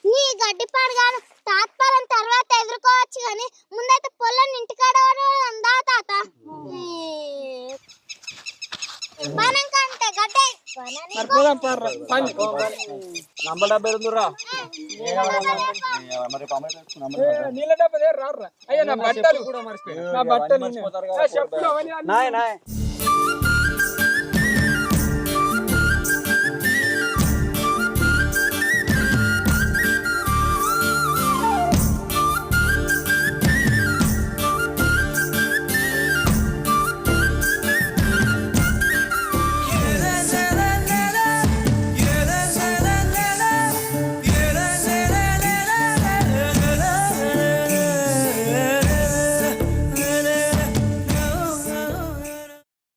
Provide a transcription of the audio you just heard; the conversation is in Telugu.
నీ గడ్డి పాడగాను తాత్పరం తర్వాత ఎదుర్కోవచ్చు కానీ ముందైతే పొలం ఇంటికాడ ఉందా తాత మనం కంటే గడ్డే నంబర్ డబ్బా ఎదురా నీళ్ళ డబ్బా రారా అయ్యా నా బట్టలు కూడా మర్చిపోయి నా బట్టలు